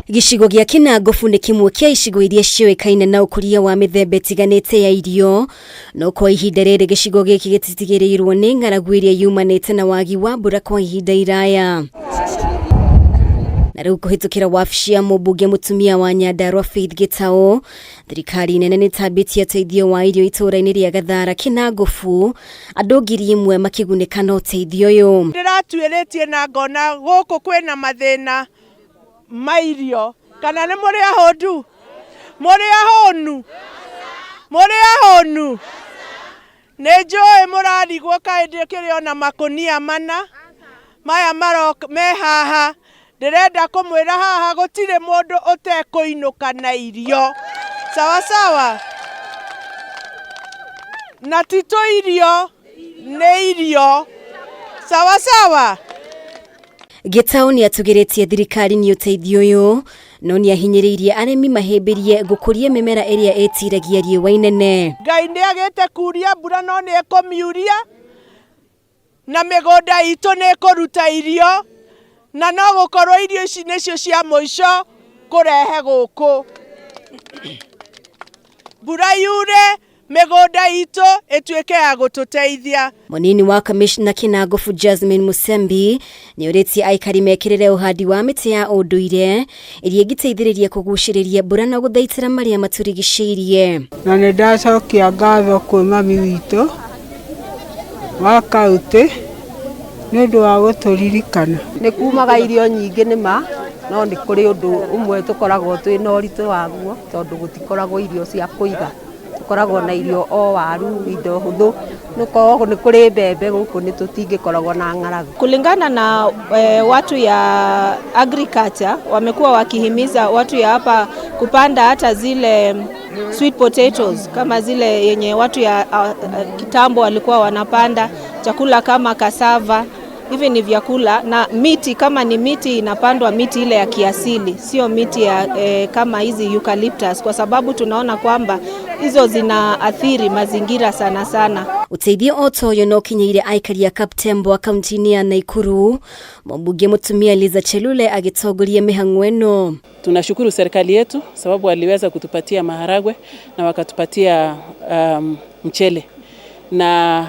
Gicigo gya Kinangop nĩ kimwe kĩa icigo iria cioĩkaine na ukuria wa mĩthemba ĩtiganĩte ya irio, no kwa ihinda rĩrĩ gĩcigo gĩkĩ gĩtitigĩrĩirwo nĩ ng'aragu iria yumanĩte na wagi wa mbura kwa ihinda iraya. Na rĩu kũhĩtũkĩra wabici ya mumbunge mutumia wa Nyandarua Faith Gitau, thirikari nene nĩtambĩtie ũteithio wa irio ituura-ini ria Gathaara Kinangop, andũ 1,000 makĩgunĩka na ũteithio ũyũ. Ndĩratuĩrĩtie na ngona gũkũ kwĩna mathĩna ma irio, kana nĩ mũrĩ ahũndu, mũrĩ ahũnu, mũrĩ ahũnu, nĩ njũĩ mũrarigwo kaĩ ndĩkĩrĩ ona makonia mana maya me haha. Ndĩrenda kũmwĩra haha gũtirĩ mũndũ ũtekũinũka na irio, sawa sawa, na tito irio nĩ irio, sawa sawa. Gitau nĩatugĩrĩtie thirikari nĩ ũteithio ũyũ, no niahinyiriirie arimi mahimbirie gukuria mimera ĩrĩa ĩtiragia riũa inene. Ngai nĩagĩte kuria mbura no nĩekũmiuria, na mĩgũnda itũ nĩĩkũruta irio, na no gũkorwo irio ici nĩcio cia mũico kũrehe gũkũ. Mbura yure, mĩgũnda itũ ĩtuĩke ya gũtũteithia. Mũnini wa Kamishna Kinangop Musembi nĩũrĩtie Aikari mekĩrĩre ũhandi wa mĩtĩ ya ũndũire ĩrĩa ĩngĩteithĩrĩria kũgucĩrĩria mbura na gũthaitĩra marĩa matũrigicĩirie. Na nĩndacokia ngatho kwĩ mami witũ wa kaunti nĩ ũndũ wa gũtũririkana. Nĩ kuumaga irio nyingĩ nĩma, no nĩ kũrĩ ũndũ ũmwe tũkoragwo twĩ na ũritũ waguo tondũ gũtikoragwo irio cia kũiga. Tukoragwo na irio o waru, indo hũthũ, nĩ kũrĩ mbembe gũkũ nĩ tũtingĩkoragwo na ng'aragu. Kulingana na watu ya agriculture wamekuwa wakihimiza watu ya hapa kupanda hata zile sweet potatoes kama zile yenye watu ya kitambo walikuwa wanapanda, chakula kama cassava. Hivi ni vyakula, na miti kama ni miti inapandwa miti ile ya kiasili, sio miti ya kama hizi eucalyptus, kwa sababu tunaona kwamba hizo zinaathiri mazingira sana sana. Uteithio otoyo no kinyaire Aikari ya Kaptembo wa kaunti-ini ya Naikuru, mumbunge mutumia Liza Chelule agĩtongoria mĩhang'o ĩno. Tunashukuru serikali yetu sababu waliweza kutupatia maharagwe na wakatupatia mchele, na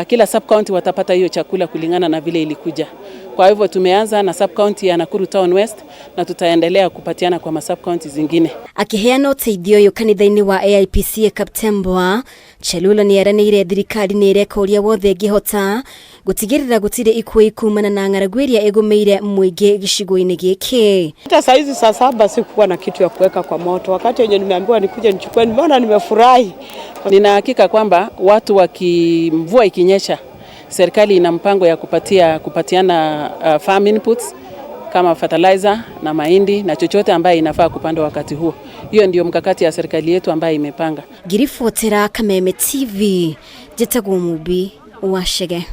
kila sub county watapata hiyo chakula kulingana na vile ilikuja. Kwa hivyo tumeanza na sub county ya Nakuru Town West na tutaendelea kupatiana kwa sub county zingine. Akiheana ũteithio ũyũ kanitha-inĩ wa AIPC ya Kaptembo, Chelula nĩeranĩire thirikari nĩĩreka ũrĩa wothe ĩngĩhota gũtigĩrĩra gũtirĩ ikuũ kuumana na ng'aragu ĩrĩa ĩgũmĩire mũingĩ gĩcigo-inĩ gĩkĩ. Hata saa hizi saa 7 sikuwa na kitu ya kuweka kwa moto. Wakati yenye nimeambiwa nikuje nichukue, nimeona nimefurahi. Nina hakika kwamba watu mvua ikinyesha, serikali ina mpango ya kupatiana farm inputs kama fertilizer na mahindi na chochote ambaye inafaa kupandwa wakati huo. Hiyo ndio mkakati ya serikali yetu ambaye imepanga. Ngiribotera Kameme TV, Jetagwo Mubi, Washege.